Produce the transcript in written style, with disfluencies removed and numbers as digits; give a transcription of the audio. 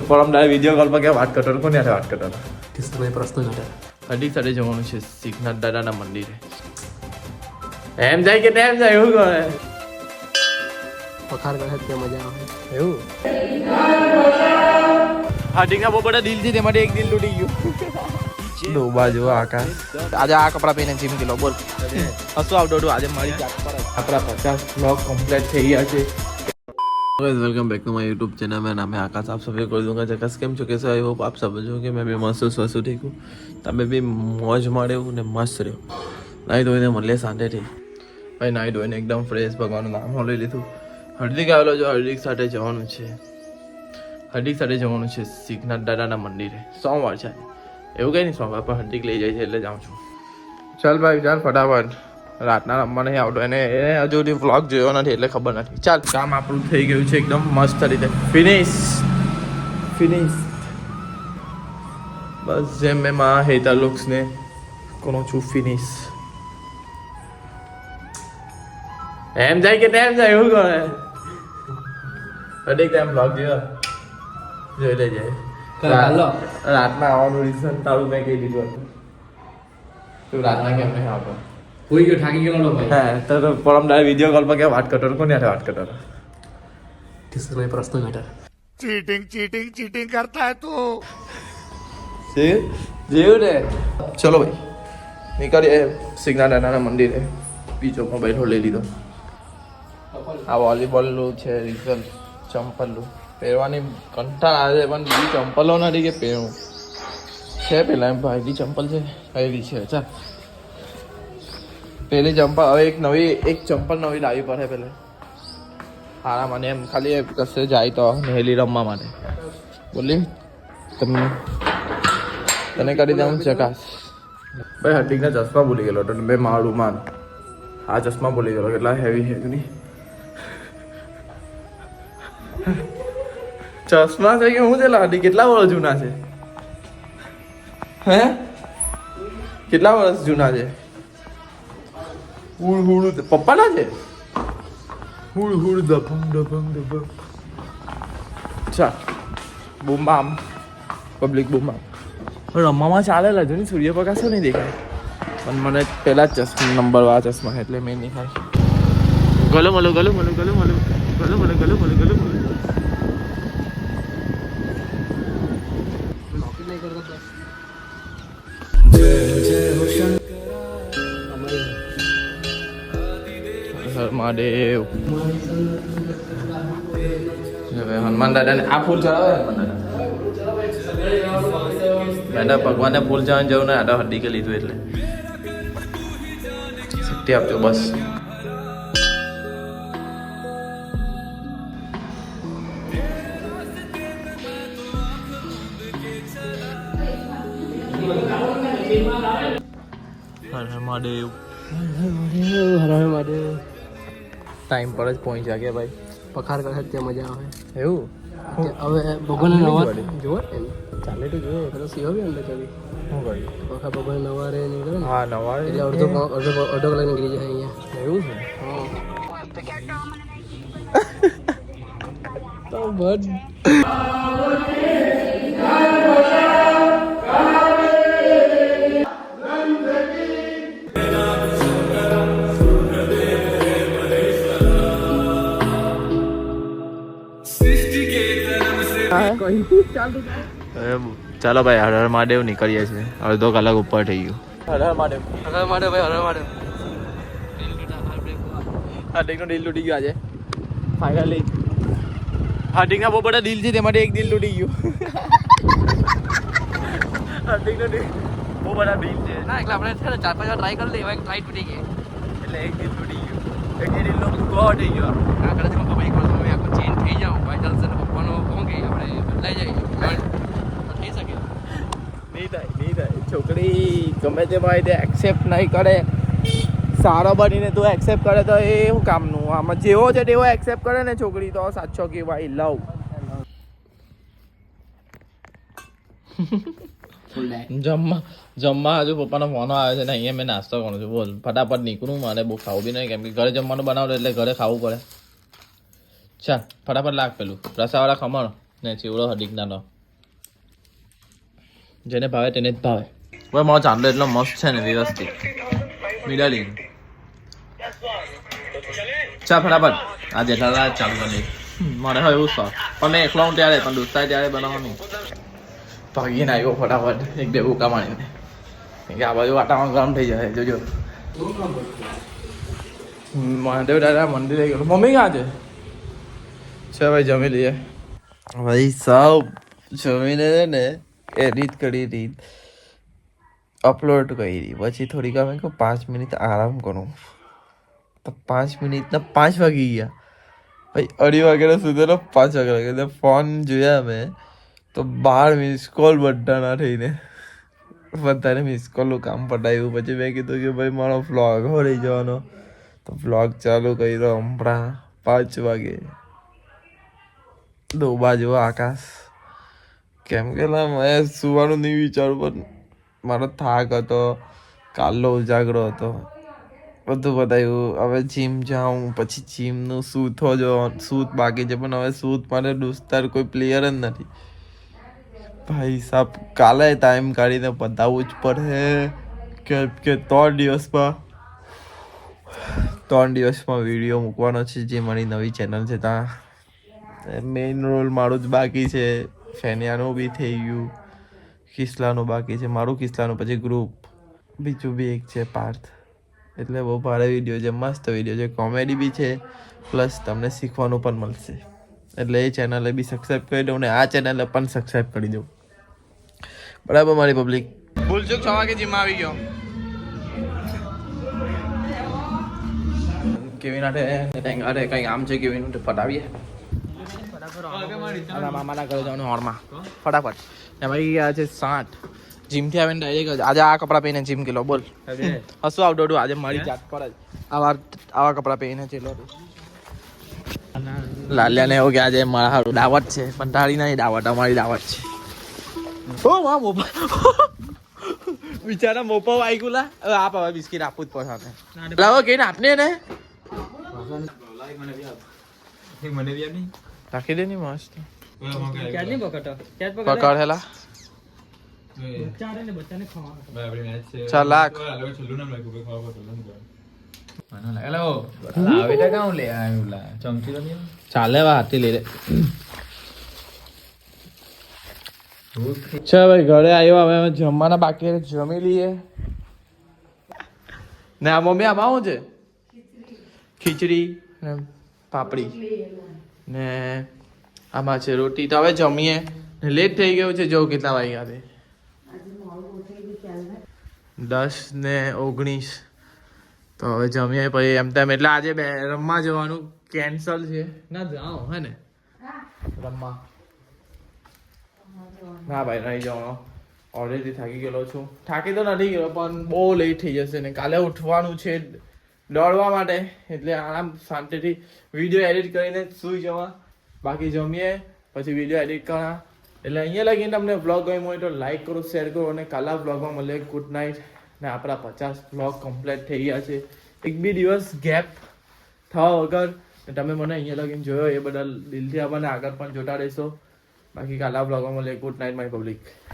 પરમ direct video call પર કે વાત કરતો હતો, કોની સાથે વાત કરતો હતો? કિસ્સામાં પ્રશ્ન ઘટે અઢી સાથે જવાનું છે સિદ્ધનાથ દાદાના મંદિરે. એમ જાય કે તેમ જાય એવું કરે પખાર કરે તે મજા આવે એવું. હાર્દિકના બહુ બધા દિલ છે, તેમાંથી એક દિલ તૂટી ગયું. ડોબા જેવો આકાશ. આજે આ કપડા પહેરીને જીમ ગયેલો બોલ. હસું આવતો હતું આજે મારી જાત પર. આપણા 50 બ્લોગ કમ્પ્લીટ થઈ ગયા છે. Welcome back to my YouTube channel. मेरा नाम है आकाश. आप सभी को दूंगा जकास केम છો कैसे आई होप आप सब जो कि मैं भी मस्त स्वस्थ ठीक हूँ. તમે બી મોજ માણ્યો ને મસ્ત રહ્યો. નાહી ધોઈને મળીએ શાંતિથી. ભાઈ નાહી ધોઈને એકદમ ફ્રેશ ભગવાનનું નામ લઈ લીધું. હર્દિક આવેલો જો હર્દિક સાથે જવાનું છે. હર્દિક સાથે જવાનું છે સિદ્ધનાથ દાદાના મંદિરે. સોમવાર છે એવું કંઈ નહીં, સોમવાર પર હર્દિક લઈ જાય છે એટલે જાઉં છું. ચાલ ભાઈ ચાલ ફટાફટ. રાતના રમવા નહીં આવતો એને હજુ સુધી વ્લોગ જોયો નથી એટલે ખબર નથી. ચાલ કામ આપણું થઈ ગયું છે એકદમ મસ્ત રીતે. ફિનિશ બસ જેમ મેં માં હેતા લુક્સને કોનો છું ફિનિશ. એમ જાય કે તેમ જાય એવું કરે હરેક ટાઈમ વ્લોગ જોઈ લેજે. રાતના આવવાનું રીઝન તારું મેં કહી દીધું હતું. તું રાતના કેમ નહીં આવતો? કોઈ ગયો થાકી ગયેલો ભાઈ. હા તો પરમ ડાયરેક્ટ વિડીયો કોલ પર કે વાત કરતો હતો, કોની સાથે વાત કરતો હતો? કિસ્સામાં પ્રશ્ન ઘટે चीटिंग करता है तू। જેવું ને ચલો ભાઈ નીકળીએ સિદ્ધનાથ દાદાના મંદિરે. બીજો મોબાઈલ લઈ લીધો. આ વોલીબોલનું છે રિઝલ્ટ ચંપલનું પહેરવાની કંટાળ આવે પણ બીજી ચંપલો નથી કે પહેરવું છે. પેલા એમ ભાઈની ચંપલ છે એવી છે. ચાલ પેલી ચંપલ હવે એક ચંપલ નવી લાવવી પડે પેલે. હારા મને એમ ખાલી કશે જાય તો નહેલી રમવા માટે બોલી તને કરી દઉં ચકાસ. ભાઈ હર્દિકના ચશ્મા ભૂલી ગયેલો તો બે મારું માન આ ચશ્મા ભૂલી ગયેલો. કેટલા હેવી છે નહીં ચશ્મા છે કે હું છે લાડી? કેટલા વર્ષ જૂના છે? હે કેટલા વર્ષ જૂના છે? હુડ પપ્પાના છે. હુડ દબંગ ચાલ બૂમ બામ પબ્લિક બૂમ બામ રમવામાં ચાલે લાજો ને. સૂર્યપ્રકાશ નહીં દેખાય પણ મને પહેલા જ નંબર આ ચશ્મા એટલે મેં નહીં ખાય. ગલો મલો મહાદેવ. હવે હનુમાન દાદાને આ ફૂલ ચડાવે. મેં ભગવાનને ફૂલ ચડાવવાની જવું ને આ તો હર્દિકે લીધું એટલે શક્તિ આપજો બસ. હર હર મહાદેવ. ટાઈમ પર જ પહોંચ્યા કે ભાઈ. પખાર કરે તે મજા આવે એવું હવે ભગવાન નવા જોવો ચાલે તો જોયો પેલો સિંહો બી અંદર ચાલી શું કર્યું? પખા ભગવાન નવા રે નીકળે ને હા નવા એટલે અડધો કલાક નીકળી જાય અહીંયા. એવું છે. તો બસ ચાલો ભાઈ હર હર મહાદેવ નીકળીએ છીએ. અડધો કલાક ઉપર થઈ ગયું. હર હર મહાદેવ હાર્દિકનો દિલ તૂટી ગયો આજે ફાઇનલી. હાર્દિકના બહુ બધા દિલ છે, તેમાંથી એક દિલ તૂટી ગયું. હાર્દિકનો દિલ બહુ બધા દિલ છે ના એટલે આપણે છે ને 4-5 વાર ટ્રાય કરી લઈએ. એક ટ્રાય તૂટી ગઈ એટલે એક દિલ તૂટી ગયું. એક દિલનો ભૂકો થઈ ગયો. આ કદાચ હું એક વાર તમે આખું ચેન્જ થઈ જાઉં ભાઈ ચાલશે ને પપ્પાનો કહું કે આપણે બદલાઈ જાય થઈ શકે. નહીં થાય. છોકરી ગમે તે ભાઈ તે એક્સેપ્ટ નહીં કરે. સારો બનીને તું એક્સેપ્ટ કરે તો એ શું કામનું? આમાં જેવો છે તેવો એક્સેપ્ટ કરે ને છોકરી તો સાચો કે ભાઈ લવ. જમવા હજુ પપ્પાનો ફોન આવે છે ને અહીંયા મેં નાસ્તો કરું છું. બોલ ફટાફટ નીકળું. મારે બહુ ખાવું બી નહીં કેમ કે ઘરે જમવાનું બનાવડે એટલે ઘરે ખાવું પડે. ચાલ ફટાફટ લાગ પેલું રસાવાળા ખમણ ને ચેવડો હડીકનાનો જેને ભાવે તેને જ ભાવે. હવે મારો ચાંદલો એટલો મસ્ત છે ને વ્યવસ્થિત મિડાલી. ચા ફટાફટ આ જેઠાલાલ ચાલુ કરી મને હોય એવું શોખ પણ મેં એકલો હું ત્યારે પણ દોસ્તા ત્યારે બનાવવાનું ભાગીને આવ્યો ફટાફટ એક બે ભૂકા માણીને કે આ બાજુ વાટામાં ગરમ થઈ જાય જોજો. મહાદેવ દાદા મંદિરે ગયેલો. મમ્મી ક્યાં છે? ભાઈ જમી લઈએ. ભાઈ સાહેબ જમીને ને એડિટ કરી રીત અપલોડ કરી પછી થોડીક વાર મેં કહું 5 મિનિટ આરામ કરું તો 5 મિનિટના 5 વાગી ગયા. ભાઈ 2:30 વાગ્યાનો સુધેલો 5 વાગ્યા એટલે ફોન જોયા મેં તો 12 મિસ કોલ બધાના થઈને બધાને મિસ કોલનું કામ પટાવ્યું. પછી મેં કીધું કે ભાઈ મારો વ્લોગ રહી જવાનો તો વ્લોગ ચાલુ કર્યો હમણાં 5 વાગે. ડોબા જેવો આકાશ કેમ કે મેં સુવાનું નહીં વિચારું પણ મારો થાક હતો કાલનો ઉજાગરો હતો બધું બતાવ્યું. હવે જીમ જાઉં પછી જીમનું સૂતો જો સૂત બાકી છે પણ હવે સૂત માટે દોસ્તાર કોઈ પ્લેયર જ નથી. ભાઈ સાહેબ કાલે ટાઈમ કાઢીને બતાવવું જ પડે કે 3 દિવસમાં વિડીયો મૂકવાનો છે જે મારી નવી ચેનલ છે ત્યાં મેઇન રોલ મારું જ બાકી છે. ફેનિયાનું બી થઈ ગયું કિસલાનું બાકી છે મારું કિસલાનું પછી ગ્રુપ બીજું બી એક છે પાર્થ. એટલે બહુ ભારે વિડીયો છે મસ્ત વિડીયો છે કોમેડી બી છે પ્લસ તમને શીખવાનું પણ મળશે. એટલે એ ચેનલે બી સબસ્ક્રાઈબ કરી દઉં ને આ ચેનલે પણ સબસ્ક્રાઈબ કરી દઉં બરાબર મારી પબ્લિક. ભૂલચૂક 6 વાગે જીમ આવી ગયો. કેવી નાટે અરે કંઈ કામ છે કેવી નાટે ફટાવીએ મામાના ઘરે જવાનું હોરમાં ફટાફટ. એમાં ગયા છે 7 જીમથી આવીને ડાયરેક્ટ આજે આ કપડાં પહેરીને જીમ ગયેલો. બોલ હસું આવડો આજે મારી જાત પર જ આવા કપડાં પહેરીને ચેલો. લાલ્યાને એવું કે આજે મારા હારું દાવત છે પણ તારી નહીં દાવત અમારી દાવત છે. ઓ મા મોપા બિચારા મોપા આવી ગયેલા. હવે આપ હવે બિસ્કીટ આપવું જ પડશે લાવો કહીને આપને ને રાખી દે ની મસ્ત પકડેલા 4 લાખ ચાલે હાથી લઈ લે. ચાલ ભાઈ ઘરે આવ્યો હવે અમે જમવાના બાકી જમી લઈએ ને. આ મમ્મી આમાં શું છે? ખીચડી ને પાપડી ને આમાં છે રોટી. તો હવે જમીએ લેટ થઈ ગયું છે. જો કેટલા વાગ્યા છે 10:19. તો હવે જમીએ પછી એમ તેમ. એટલે આજે રમવા જવાનું કેન્સલ છે ના જાઓ હે ને રમવા. ના ભાઈ નહીં જવાનો ઓલરેડી થાકી ગયેલો છું. થાકી તો નથી ગયેલો પણ બહુ લેટ થઈ જશે ને કાલે ઉઠવાનું છે દોડવા માટે. એટલે આરામ શાંતિથી વિડીયો એડિટ કરીને સૂઈ જવા. બાકી જમીએ પછી વિડીયો એડિટ કરવા. એટલે અહીંયા લગીને તમને વ્લોગ ગમ્યો હોય તો લાઈક કરો શેર કરો અને કાલા વ્લોગમાં મળે. Good night. ને આપણા 50 વ્લોગ કમ્પ્લીટ થઈ ગયા છે. એક બી દિવસ ગેપ થવા વગર તમે મને અહીંયા લગીને જોયો એ બદલ દિલથી આપણને આગળ પણ જોતા રહેશો. બાકી કાલા વ્લોગમાં મળે. Good night my public.